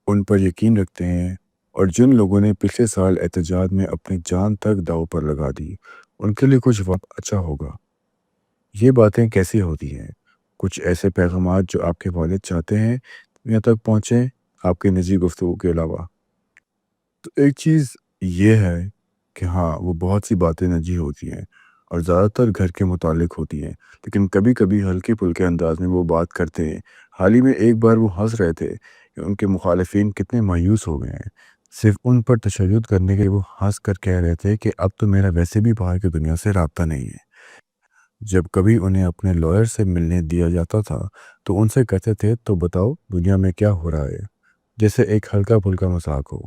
ان پر یقین رکھتے ہیں، اور جن لوگوں نے پچھلے سال احتجاج میں اپنی جان تک داؤ پر لگا دی، ان کے لیے کچھ وقت اچھا ہوگا۔ یہ باتیں کیسی ہوتی ہیں؟ کچھ ایسے پیغامات جو آپ کے والد چاہتے ہیں یہاں تک پہنچیں آپ کے نجی گفتگو کے علاوہ؟ تو ایک چیز یہ ہے کہ ہاں، وہ بہت سی باتیں نجی ہوتی ہیں اور زیادہ تر گھر کے متعلق ہوتی ہیں، لیکن کبھی کبھی ہلکے پھلکے انداز میں وہ بات کرتے ہیں۔ حال ہی میں ایک بار وہ ہنس رہے تھے کہ ان کے مخالفین کتنے مایوس ہو گئے ہیں، صرف ان پر تشدد کرنے کے لیے وہ ہنس کر کہہ رہے تھے کہ اب تو میرا ویسے بھی باہر کی دنیا سے رابطہ نہیں ہے۔ جب کبھی انہیں اپنے لائر سے ملنے دیا جاتا تھا تو ان سے کہتے تھے تو بتاؤ دنیا میں کیا ہو رہا ہے، جیسے ایک ہلکا پھلکا مذاق ہو۔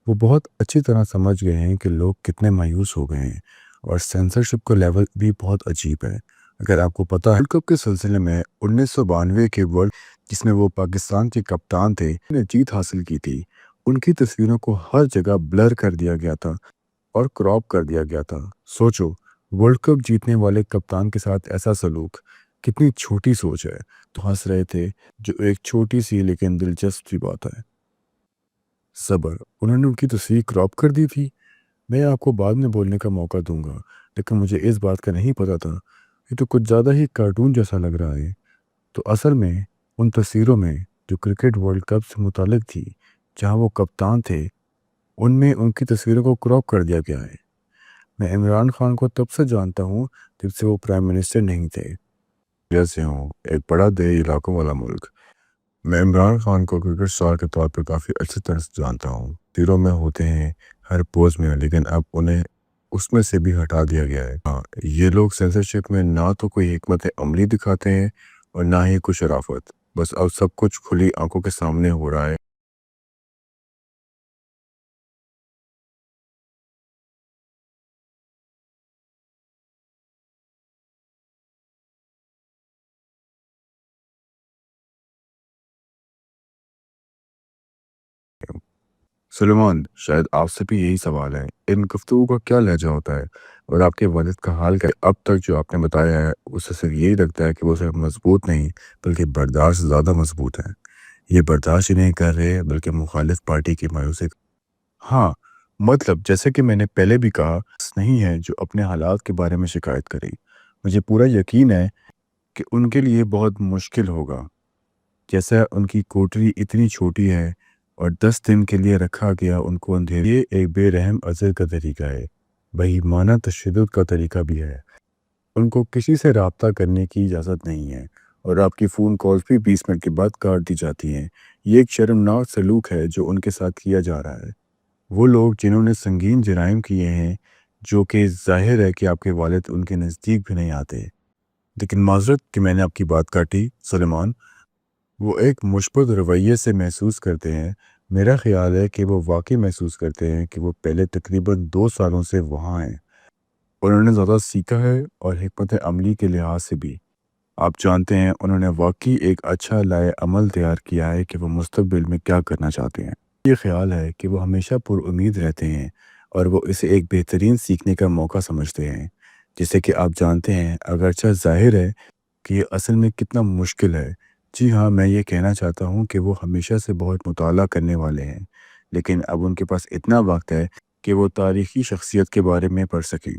وہ بہت اچھی طرح سمجھ گئے ہیں کہ لوگ کتنے مایوس ہو گئے ہیں، اور سینسرشپ کا لیول بھی بہت عجیب ہے۔ اگر آپ کو پتہ ہے ورلڈ کپ کے سلسلے میں 1992 کے ورلڈ جس میں وہ پاکستان کے کپتان تھے نے جیت حاصل کی تھی، ان کی تصویروں کو ہر جگہ بلر کر دیا گیا تھا اور کراپ کر دیا گیا تھا۔ سوچو، ورلڈ کپ جیتنے والے کپتان کے ساتھ ایسا سلوک، کتنی چھوٹی سوچ ہے۔ تو ہنس رہے تھے، جو ایک چھوٹی سی لیکن دلچسپ سی بات ہے۔ صبر، انہوں نے ان کی تصویر کراپ کر دی تھی۔ میں آپ کو بعد میں بولنے کا موقع دوں گا، لیکن مجھے اس بات کا نہیں پتا تھا۔ یہ تو کچھ زیادہ ہی کارٹون جیسا لگ رہا ہے۔ تو اصل میں ان تصویروں میں جو کرکٹ ورلڈ کپ سے متعلق تھی، جہاں وہ کپتان تھے، ان میں ان کی تصویروں کو کراپ کر دیا گیا ہے۔ میں عمران خان کو تب سے جانتا ہوں جب سے وہ پرائم منسٹر نہیں تھے۔ جیسے ہوں ایک بڑا دیہی علاقوں والا ملک۔ میں عمران خان کو کرکٹ اسٹار کے طور پر کافی اچھی طرح سے جانتا ہوں۔ تیروں میں ہوتے ہیں ہر پوز میں، لیکن اب انہیں اس میں سے بھی ہٹا دیا گیا ہے۔ ہاں، یہ لوگ سینسرشپ میں نہ تو کوئی حکمت عملی دکھاتے ہیں اور نہ ہی کوئی شرافت۔ بس اب سب کچھ کھلی آنکھوں کے سامنے ہو رہا ہے۔ سلیمان، شاید آپ سے بھی یہی سوال ہے، ان گفتگو کا کیا لہجہ ہوتا ہے اور آپ کے والد کا حال کیا؟ اب تک جو آپ نے بتایا ہے اس سے صرف یہی لگتا ہے کہ وہ صرف مضبوط نہیں بلکہ برداشت زیادہ مضبوط ہے۔ یہ برداشت ہی نہیں کر رہے بلکہ مخالف پارٹی کی مایوسی۔ ہاں، مطلب جیسے کہ میں نے پہلے بھی کہا، نہیں ہے جو اپنے حالات کے بارے میں شکایت کرے۔ مجھے پورا یقین ہے کہ ان کے لیے بہت مشکل ہوگا۔ جیسا ان کی کوٹری اتنی چھوٹی ہے اور 10 دن کے لیے رکھا گیا ان کو اندھیرے، یہ ایک بے رحم عزل کا طریقہ ہے، بہیمانہ تشدد کا طریقہ بھی ہے۔ ان کو کسی سے رابطہ کرنے کی اجازت نہیں ہے اور آپ کی فون کالز بھی 20 منٹ کے بعد کاٹ دی جاتی ہیں۔ یہ ایک شرمناک سلوک ہے جو ان کے ساتھ کیا جا رہا ہے۔ وہ لوگ جنہوں نے سنگین جرائم کیے ہیں، جو کہ ظاہر ہے کہ آپ کے والد ان کے نزدیک بھی نہیں آتے۔ لیکن معذرت کہ میں نے آپ کی بات کاٹی سلیمان، وہ ایک مثبت رویے سے محسوس کرتے ہیں۔ میرا خیال ہے کہ وہ واقعی محسوس کرتے ہیں کہ وہ پہلے تقریباً 2 سالوں سے وہاں ہیں۔ انہوں نے زیادہ سیکھا ہے اور حکمت عملی کے لحاظ سے بھی۔ آپ جانتے ہیں انہوں نے واقعی ایک اچھا لائے عمل تیار کیا ہے کہ وہ مستقبل میں کیا کرنا چاہتے ہیں۔ یہ خیال ہے کہ وہ ہمیشہ پر امید رہتے ہیں اور وہ اسے ایک بہترین سیکھنے کا موقع سمجھتے ہیں، جسے کہ آپ جانتے ہیں اگرچہ ظاہر ہے کہ یہ اصل میں کتنا مشکل ہے۔ جی ہاں، میں یہ کہنا چاہتا ہوں کہ وہ ہمیشہ سے بہت مطالعہ کرنے والے ہیں، لیکن اب ان کے پاس اتنا وقت ہے کہ وہ تاریخی شخصیت کے بارے میں پڑھ سکیں،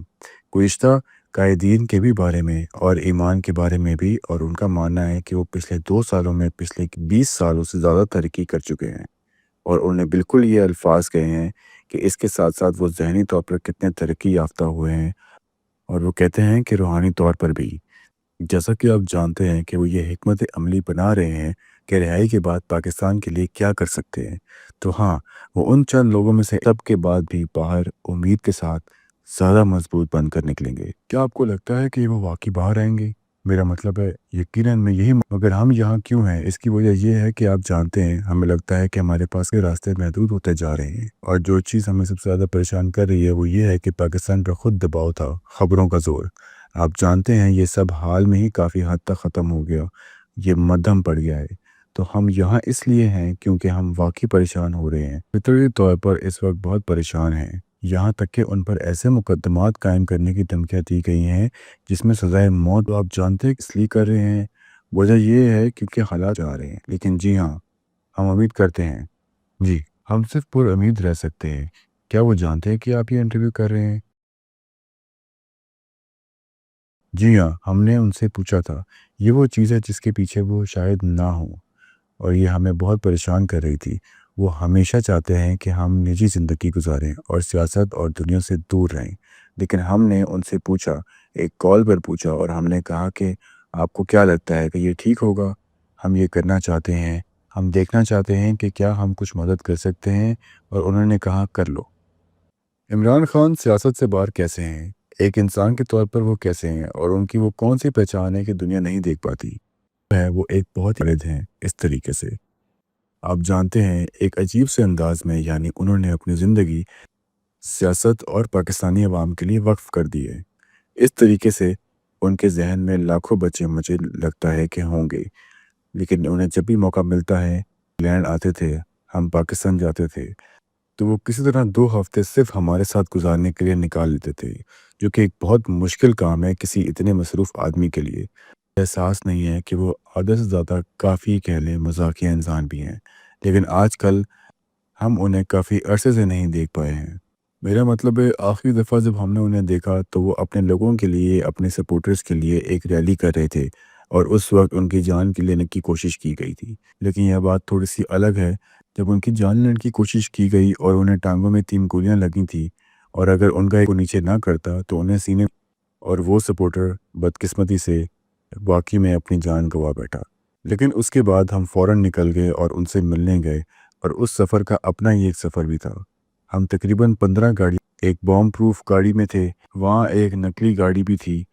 گزشتہ قائدین کے بھی بارے میں اور ایمان کے بارے میں بھی، اور ان کا ماننا ہے کہ وہ پچھلے 2 سالوں میں پچھلے 20 سالوں سے زیادہ ترقی کر چکے ہیں، اور انہوں نے بالکل یہ الفاظ کہے ہیں کہ اس کے ساتھ ساتھ وہ ذہنی طور پر کتنے ترقی یافتہ ہوئے ہیں، اور وہ کہتے ہیں کہ روحانی طور پر بھی۔ جیسا کہ آپ جانتے ہیں کہ وہ یہ حکمت عملی بنا رہے ہیں کہ رہائی کے بعد پاکستان کے لیے کیا کر سکتے ہیں، تو ہاں، وہ ان چند لوگوں میں سے سب کے بعد بھی باہر امید کے ساتھ زیادہ مضبوط بن کر نکلیں گے۔ کیا آپ کو لگتا ہے کہ وہ واقعی باہر آئیں گے؟ میرا مطلب ہے یقیناً میں یہی، مگر ہم یہاں کیوں ہیں؟ اس کی وجہ یہ ہے کہ آپ جانتے ہیں ہمیں لگتا ہے کہ ہمارے پاس کے راستے محدود ہوتے جا رہے ہیں، اور جو چیز ہمیں سب سے زیادہ پریشان کر رہی ہے وہ یہ ہے کہ پاکستان پر خود دباؤ تھا، خبروں کا زور۔ آپ جانتے ہیں یہ سب حال میں ہی کافی حد تک ختم ہو گیا، یہ مدھم پڑ گیا ہے۔ تو ہم یہاں اس لیے ہیں کیونکہ ہم واقعی پریشان ہو رہے ہیں، فطری طور پر اس وقت بہت پریشان ہیں، یہاں تک کہ ان پر ایسے مقدمات قائم کرنے کی دھمکیاں دی گئی ہیں جس میں سزائے موت آپ جانتے ہیں اس لیے کر رہے ہیں۔ وجہ یہ ہے کیونکہ حالات جا رہے ہیں، لیکن جی ہاں، ہم امید کرتے ہیں۔ جی، ہم صرف پر امید رہ سکتے ہیں۔ کیا وہ جانتے ہیں کہ آپ یہ انٹرویو کر رہے ہیں؟ جی ہاں، ہم نے ان سے پوچھا تھا۔ یہ وہ چیز ہے جس کے پیچھے وہ شاید نہ ہوں، اور یہ ہمیں بہت پریشان کر رہی تھی۔ وہ ہمیشہ چاہتے ہیں کہ ہم نجی زندگی گزاریں اور سیاست اور دنیا سے دور رہیں، لیکن ہم نے ان سے پوچھا، ایک کال پر پوچھا، اور ہم نے کہا کہ آپ کو کیا لگتا ہے کہ یہ ٹھیک ہوگا؟ ہم یہ کرنا چاہتے ہیں، ہم دیکھنا چاہتے ہیں کہ کیا ہم کچھ مدد کر سکتے ہیں، اور انہوں نے کہا کر لو۔ عمران خان سیاست سے باہر کیسے ہیں؟ ایک انسان کے طور پر وہ کیسے ہیں، اور ان کی وہ کون سی پہچان ہے کہ دنیا نہیں دیکھ پاتی ہے؟ وہ ایک بہت ہی والد ہیں اس طریقے سے، آپ جانتے ہیں، ایک عجیب سے انداز میں، یعنی انہوں نے اپنی زندگی سیاست اور پاکستانی عوام کے لیے وقف کر دی ہے۔ اس طریقے سے ان کے ذہن میں لاکھوں بچے مجھے لگتا ہے کہ ہوں گے، لیکن انہیں جب بھی موقع ملتا ہے، انگلینڈ آتے تھے، ہم پاکستان جاتے تھے، تو وہ کسی طرح 2 ہفتے صرف ہمارے ساتھ گزارنے کے لیے نکال لیتے تھے، جو کہ ایک بہت مشکل کام ہے کسی اتنے مصروف آدمی کے لیے۔ احساس نہیں ہے کہ وہ آدھے سے زیادہ کافی کہہ لیں مزاحیہ انسان بھی ہیں، لیکن آج کل ہم انہیں کافی عرصے سے نہیں دیکھ پائے ہیں۔ میرا مطلب ہے آخری دفعہ جب ہم نے انہیں دیکھا تو وہ اپنے لوگوں کے لیے، اپنے سپورٹرز کے لیے ایک ریلی کر رہے تھے، اور اس وقت ان کی جان کے لینے کی کوشش کی گئی تھی، لیکن یہ بات تھوڑی سی الگ ہے جب ان کی جان لینے کی کوشش کی گئی اور انہیں ٹانگوں میں 3 گولیاں لگی تھیں اور اگر ان کا ایک کو نیچے نہ کرتا تو انہیں سینے اور وہ سپورٹر بدقسمتی سے واقعی میں اپنی جان گنوا بیٹھا۔ لیکن اس کے بعد ہم فوراً نکل گئے اور ان سے ملنے گئے اور اس سفر کا اپنا ہی ایک سفر بھی تھا۔ ہم تقریباً 15 گاڑی ایک بام پروف گاڑی میں تھے، وہاں ایک نقلی گاڑی بھی تھی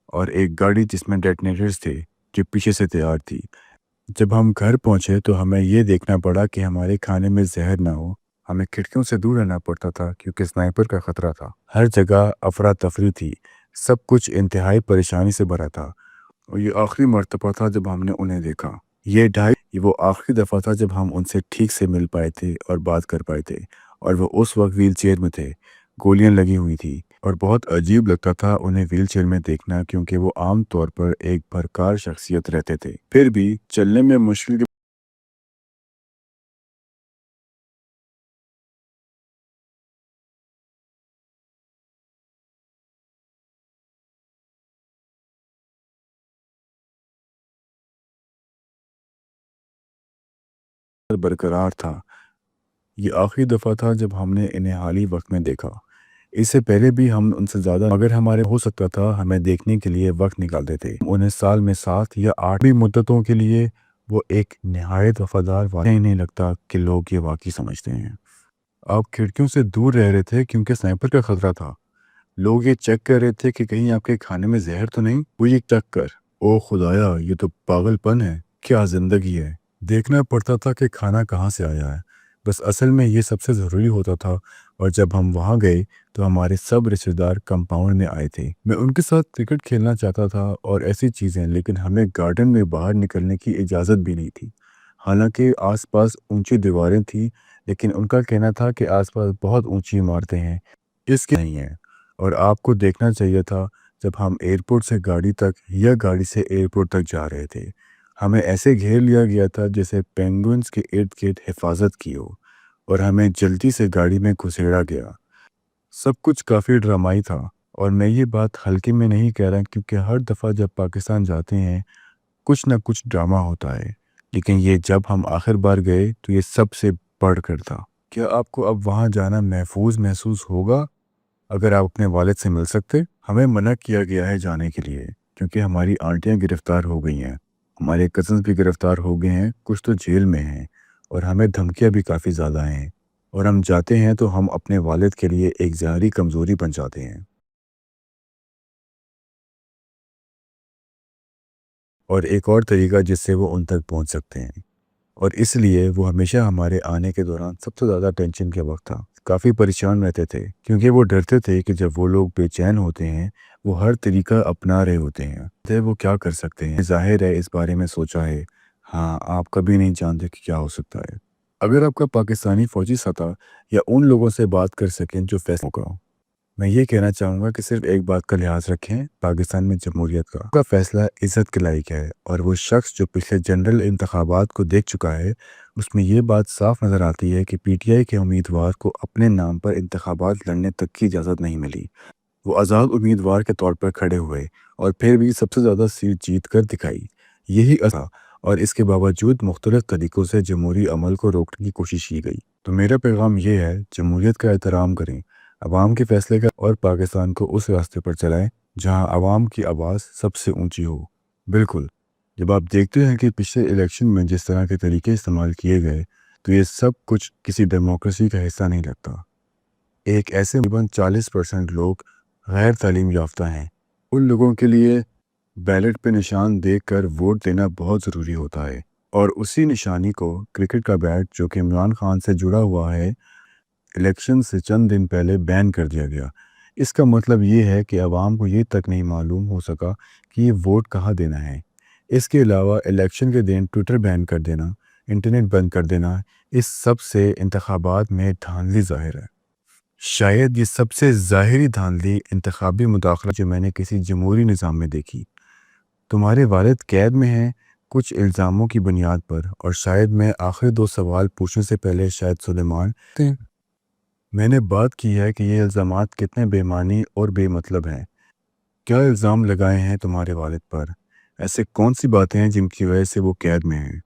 اور ایک گاڑی جس میں ڈیٹنیٹرز تھے جو پیچھے سے تیار تھی۔ جب ہم گھر پہنچے تو ہمیں یہ دیکھنا پڑا کہ ہمارے کھانے میں زہر نہ ہو۔ ہمیں کھڑکیوں سے دور رہنا پڑتا تھا کیونکہ سنائپر کا خطرہ تھا۔ ہر جگہ افراتفری تھی، سب کچھ انتہائی پریشانی سے بھرا تھا، اور یہ آخری مرتبہ تھا جب ہم نے انہیں دیکھا۔ یہ وہ آخری دفعہ تھا جب ہم ان سے ٹھیک سے مل پائے تھے اور بات کر پائے تھے، اور وہ اس وقت ویل چیئر میں تھے، گولیاں لگی ہوئی تھی، اور بہت عجیب لگتا تھا انہیں ویل چیئر میں دیکھنا کیونکہ وہ عام طور پر ایک بھرکار شخصیت رہتے تھے۔ پھر بھی چلنے میں مشکل برقرار تھا۔ یہ آخری دفعہ تھا جب ہم نے انہیں حالی وقت میں دیکھا۔ اس سے پہلے بھی ہم ان سے زیادہ مگر ہمارے ہو سکتا تھا ہمیں دیکھنے کے لیے وقت نکالتے تھے۔ انہیں سال میں 7 یا 8 بھی مدتوں کے لیے وہ ایک نہایت وفادار واقعی نہیں لگتا کہ لوگ یہ واقعی سمجھتے ہیں۔ آپ کھڑکیوں سے دور رہ رہے تھے کیونکہ سنائپر کا خطرہ تھا۔ لوگ یہ چیک کر رہے تھے کہ کہیں آپ کے کھانے میں زہر تو نہیں۔ وہ یہ چیک کر، او خدایا، یہ تو پاگل پن ہے، کیا زندگی ہے۔ دیکھنا پڑتا تھا کہ کھانا کہاں سے آیا ہے، بس اصل میں یہ سب سے ضروری ہوتا تھا۔ اور جب ہم وہاں گئے تو ہمارے سب رشتہ دار کمپاؤنڈ میں آئے تھے۔ میں ان کے ساتھ کرکٹ کھیلنا چاہتا تھا اور ایسی چیزیں، لیکن ہمیں گارڈن میں باہر نکلنے کی اجازت بھی نہیں تھی۔ حالانکہ آس پاس اونچی دیواریں تھیں، لیکن ان کا کہنا تھا کہ آس پاس بہت اونچی عمارتیں ہیں، اس کے نہیں ہیں، اور آپ کو دیکھنا چاہیے تھا۔ جب ہم ایئرپورٹ سے گاڑی تک یا گاڑی سے ایئرپورٹ تک جا رہے تھے، ہمیں ایسے گھیر لیا گیا تھا جیسے پینگوئنز کے ارد گرد حفاظت کی ہو، اور ہمیں جلدی سے گاڑی میں گھسیڑا گیا۔ سب کچھ کافی ڈرامائی تھا، اور میں یہ بات ہلکے میں نہیں کہہ رہا کیونکہ ہر دفعہ جب پاکستان جاتے ہیں کچھ نہ کچھ ڈرامہ ہوتا ہے، لیکن یہ جب ہم آخر بار گئے تو یہ سب سے بڑھ کر تھا۔ کیا آپ کو اب وہاں جانا محفوظ محسوس ہوگا اگر آپ اپنے والد سے مل سکتے؟ ہمیں منع کیا گیا ہے جانے کے لیے کیونکہ ہماری آنٹیاں گرفتار ہو گئی ہیں، ہمارے کزنز بھی گرفتار ہو گئے ہیں، کچھ تو جیل میں ہیں، اور ہمیں دھمکیاں بھی کافی زیادہ ہیں، اور ہم جاتے ہیں تو ہم اپنے والد کے لیے ایک ظاہری کمزوری بن جاتے ہیں، اور ایک اور طریقہ جس سے وہ ان تک پہنچ سکتے ہیں، اور اس لیے وہ ہمیشہ ہمارے آنے کے دوران سب سے زیادہ ٹینشن کے وقت تھا۔ کافی پریشان رہتے تھے کیونکہ وہ ڈرتے تھے کہ جب وہ لوگ بے چین ہوتے ہیں وہ ہر طریقہ اپنا رہے ہوتے ہیں، وہ کیا کر سکتے ہیں۔ ظاہر ہے اس بارے میں سوچا ہے، ہاں، آپ کبھی نہیں جانتے کہ کیا ہو سکتا ہے۔ اگر آپ کا پاکستانی فوجی سطح یا ان لوگوں سے بات کر سکیں جو فیصلہ ہوگا، میں یہ کہنا چاہوں گا کہ صرف ایک بات کا لحاظ رکھیں، پاکستان میں جمہوریت کا فیصلہ عزت کے لائق ہے، اور وہ شخص جو پچھلے جنرل انتخابات کو دیکھ چکا ہے اس میں یہ بات صاف نظر آتی ہے کہ پی ٹی آئی کے امیدوار کو اپنے نام پر انتخابات لڑنے تک کی اجازت نہیں ملی۔ وہ آزاد امیدوار کے طور پر کھڑے ہوئے اور پھر بھی سب سے زیادہ سیٹ جیت کر دکھائی۔ یہی تھا، اور اس کے باوجود مختلف طریقوں سے جمہوری عمل کو روکنے کی کوشش کی گئی۔ تو میرا پیغام یہ ہے، جمہوریت کا احترام کریں، عوام کے فیصلے کا، اور پاکستان کو اس راستے پر چلائیں جہاں عوام کی آواز سب سے اونچی ہو۔ بالکل، جب آپ دیکھتے ہیں کہ پچھلے الیکشن میں جس طرح کے طریقے استعمال کیے گئے تو یہ سب کچھ کسی ڈیموکریسی کا حصہ نہیں لگتا۔ ایک ایسے تقریباً 40% لوگ غیر تعلیم یافتہ ہیں، ان لوگوں کے لیے بیلٹ پہ نشان دیکھ کر ووٹ دینا بہت ضروری ہوتا ہے، اور اسی نشانی کو کرکٹ کا بیٹ جو کہ عمران خان سے جڑا ہوا ہے الیکشن سے چند دن پہلے بین کر دیا گیا۔ اس کا مطلب یہ ہے کہ عوام کو یہ تک نہیں معلوم ہو سکا کہ یہ ووٹ کہاں دینا ہے۔ اس کے علاوہ الیکشن کے دن ٹویٹر بین کر دینا، انٹرنیٹ بند کر دینا، اس سب سے انتخابات میں دھاندلی ظاہر ہے۔ شاید یہ سب سے ظاہری دھاندلی انتخابی مداخلت جو میں نے کسی جمہوری نظام میں دیکھی۔ تمہارے والد قید میں ہیں کچھ الزاموں کی بنیاد پر، اور شاید میں آخری 2 سوال پوچھنے سے پہلے شاید سلیمان میں نے بات کی ہے کہ یہ الزامات کتنے بے معنی اور بے مطلب ہیں۔ کیا الزام لگائے ہیں تمہارے والد پر؟ ایسے کون سی باتیں ہیں جن کی وجہ سے وہ قید میں ہیں؟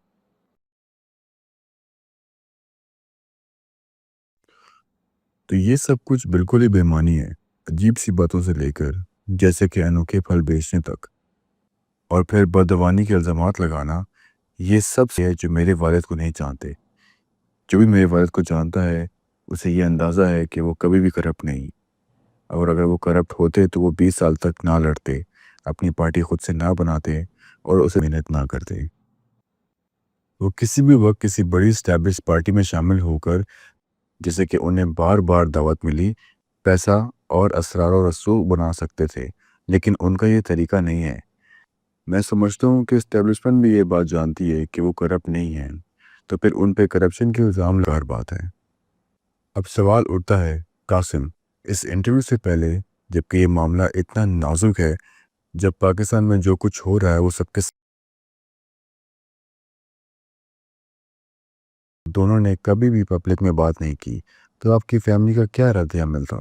تو یہ سب کچھ بالکل ہی بےمانی ہے، عجیب سی باتوں سے لے کر جیسے کہ انوکھے پھل بیچنے تک، اور پھر بدعنوانی کے الزامات لگانا۔ یہ سب ہے جو میرے والد کو نہیں جانتے۔ جو بھی میرے والد کو جانتا ہے اسے یہ اندازہ ہے کہ وہ کبھی بھی کرپٹ نہیں، اور اگر وہ کرپٹ ہوتے تو وہ 20 سال تک نہ لڑتے، اپنی پارٹی خود سے نہ بناتے اور اسے محنت نہ کرتے۔ وہ کسی بھی وقت کسی بڑی اسٹیبلش پارٹی میں شامل ہو کر، جسے کہ انہیں بار بار دعوت ملی، پیسہ اور اسرار و رسوخ بنا سکتے تھے، لیکن ان کا یہ طریقہ نہیں ہے۔ میں سمجھتا ہوں کہ اسٹیبلشمنٹ بھی یہ بات جانتی ہے کہ وہ کرپٹ نہیں ہیں، تو پھر ان پہ کرپشن کے الزام لگار بات ہے۔ اب سوال اٹھتا ہے قاسم، اس انٹرویو سے پہلے، جبکہ یہ معاملہ اتنا نازک ہے، جب پاکستان میں جو کچھ ہو رہا ہے وہ سب کے دونوں نے کبھی بھی پبلک میں بات نہیں کی، تو آپ کی فیملی کا کیا رد عمل تھا؟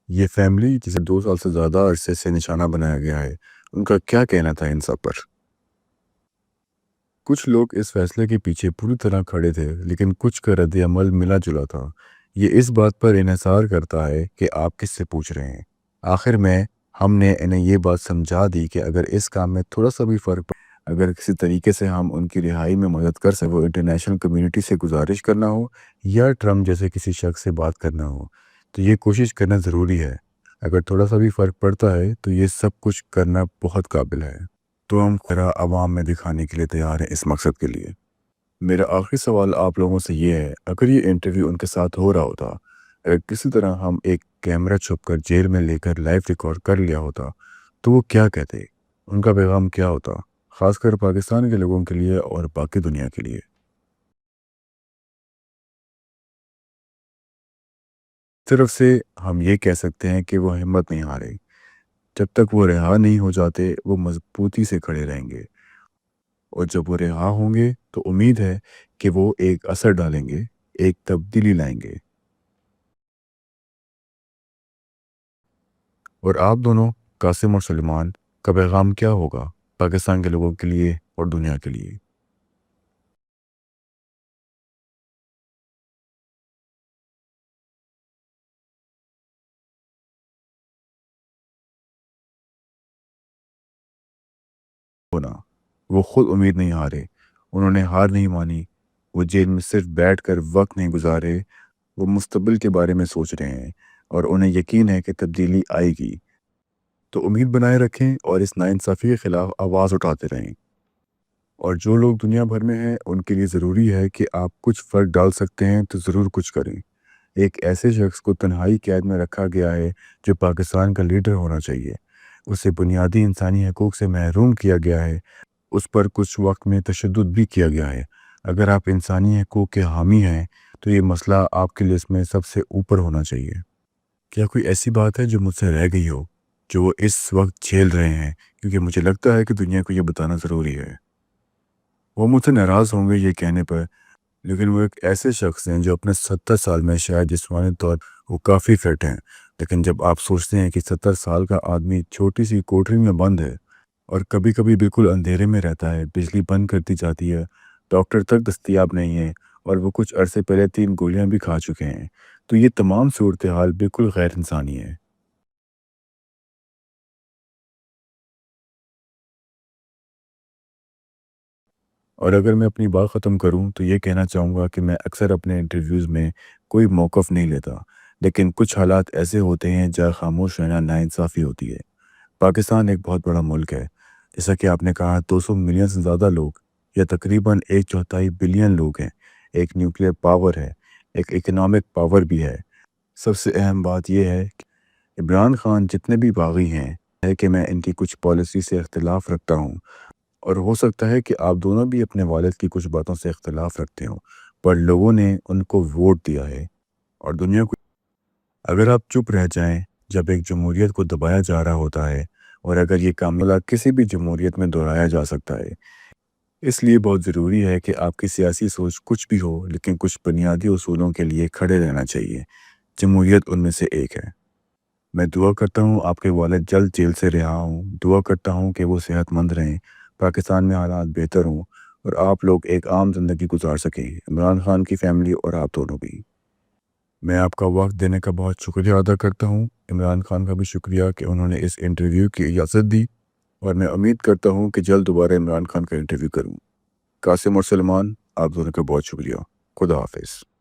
یہ فیملی جسے 2 سال سے زیادہ عرصے سے نشانہ بنایا گیا ہے، ان کا کیا کہنا تھا ان سب پر؟ کچھ لوگ اس فیصلے کے پیچھے پوری طرح کھڑے تھے، لیکن کچھ کا رد عمل ملا جلا تھا۔ یہ اس بات پر انحصار کرتا ہے کہ آپ کس سے پوچھ رہے ہیں۔ آخر میں ہم نے انہیں یہ بات سمجھا دی کہ اگر اس کام میں تھوڑا سا بھی فرق اگر کسی طریقے سے ہم ان کی رہائی میں مدد کر سکیں، وہ انٹرنیشنل کمیونٹی سے گزارش کرنا ہو یا ٹرمپ جیسے کسی شخص سے بات کرنا ہو، تو یہ کوشش کرنا ضروری ہے۔ اگر تھوڑا سا بھی فرق پڑتا ہے تو یہ سب کچھ کرنا بہت قابل ہے۔ تو ہم خیرہ عوام میں دکھانے کے لیے تیار ہیں اس مقصد کے لیے۔ میرا آخری سوال آپ لوگوں سے یہ ہے، اگر یہ انٹرویو ان کے ساتھ ہو رہا ہوتا، اگر کسی طرح ہم ایک کیمرہ چھپ کر جیل میں لے کر لائیو ریکارڈ کر لیا ہوتا، تو وہ کیا کہتے؟ ان کا پیغام کیا ہوتا، خاص کر پاکستان کے لوگوں کے لیے اور باقی دنیا کے لیے؟ طرف سے ہم یہ کہہ سکتے ہیں کہ وہ ہمت نہیں ہارے۔ جب تک وہ رہا نہیں ہو جاتے وہ مضبوطی سے کھڑے رہیں گے، اور جب وہ رہا ہوں گے تو امید ہے کہ وہ ایک اثر ڈالیں گے، ایک تبدیلی لائیں گے۔ اور آپ دونوں، قاسم اور سلیمان، کا پیغام کیا ہوگا پاکستان کے لوگوں کے لیے اور دنیا کے لیے؟ ہونا، وہ خود امید نہیں ہارے، انہوں نے ہار نہیں مانی، وہ جیل میں صرف بیٹھ کر وقت نہیں گزارے، وہ مستقبل کے بارے میں سوچ رہے ہیں، اور انہیں یقین ہے کہ تبدیلی آئے گی۔ تو امید بنائے رکھیں اور اس ناانصافی کے خلاف آواز اٹھاتے رہیں۔ اور جو لوگ دنیا بھر میں ہیں ان کے لیے ضروری ہے کہ آپ کچھ فرق ڈال سکتے ہیں تو ضرور کچھ کریں۔ ایک ایسے شخص کو تنہائی قید میں رکھا گیا ہے جو پاکستان کا لیڈر ہونا چاہیے، اسے بنیادی انسانی حقوق سے محروم کیا گیا ہے، اس پر کچھ وقت میں تشدد بھی کیا گیا ہے۔ اگر آپ انسانی حقوق کے حامی ہیں تو یہ مسئلہ آپ کے لسٹ میں سب سے اوپر ہونا چاہیے۔ کیا کوئی ایسی بات ہے جو مجھ سے رہ گئی ہو، جو وہ اس وقت جھیل رہے ہیں؟ کیونکہ مجھے لگتا ہے کہ دنیا کو یہ بتانا ضروری ہے۔ وہ مجھ سے ناراض ہوں گے یہ کہنے پر، لیکن وہ ایک ایسے شخص ہیں جو اپنے 70 سال میں شاید جسمانی طور وہ کافی فٹ ہیں، لیکن جب آپ سوچتے ہیں کہ 70 سال کا آدمی چھوٹی سی کوٹری میں بند ہے اور کبھی کبھی بالکل اندھیرے میں رہتا ہے، بجلی بند کرتی جاتی ہے، ڈاکٹر تک دستیاب نہیں ہے، اور وہ کچھ عرصے پہلے 3 گولیاں بھی کھا چکے ہیں، تو یہ تمام صورتحال بالکل غیر انسانی ہے۔ اور اگر میں اپنی بات ختم کروں تو یہ کہنا چاہوں گا کہ میں اکثر اپنے انٹرویوز میں کوئی موقف نہیں لیتا، لیکن کچھ حالات ایسے ہوتے ہیں جہاں خاموش رہنا ناانصافی ہوتی ہے۔ پاکستان ایک بہت بڑا ملک ہے، جیسا کہ آپ نے کہا 200 ملین سے زیادہ لوگ، یا تقریباً 1/4 بلین لوگ ہیں، ایک نیوکلیر پاور ہے، ایک اکنامک پاور بھی ہے۔ سب سے اہم بات یہ ہے کہ عمران خان جتنے بھی باغی ہیں، ہے کہ میں ان کی کچھ پالیسی سے اختلاف رکھتا ہوں، اور ہو سکتا ہے کہ آپ دونوں بھی اپنے والد کی کچھ باتوں سے اختلاف رکھتے ہوں، پر لوگوں نے ان کو ووٹ دیا ہے، اور دنیا کو اگر آپ چپ رہ جائیں جب ایک جمہوریت کو دبایا جا رہا ہوتا ہے، اور اگر یہ معاملہ کسی بھی جمہوریت میں دہرایا جا سکتا ہے، اس لیے بہت ضروری ہے کہ آپ کی سیاسی سوچ کچھ بھی ہو، لیکن کچھ بنیادی اصولوں کے لیے کھڑے رہنا چاہیے۔ جمہوریت ان میں سے ایک ہے۔ میں دعا کرتا ہوں آپ کے والد جلد جیل سے رہا ہوں، دعا کرتا ہوں کہ وہ صحت مند رہیں، پاکستان میں حالات بہتر ہوں، اور آپ لوگ ایک عام زندگی گزار سکیں، عمران خان کی فیملی اور آپ دونوں بھی۔ میں آپ کا وقت دینے کا بہت شکریہ ادا کرتا ہوں۔ عمران خان کا بھی شکریہ کہ انہوں نے اس انٹرویو کی اجازت دی، اور میں امید کرتا ہوں کہ جلد دوبارہ عمران خان کا انٹرویو کروں۔ قاسم اور سلمان، آپ دونوں کا بہت شکریہ۔ خدا حافظ۔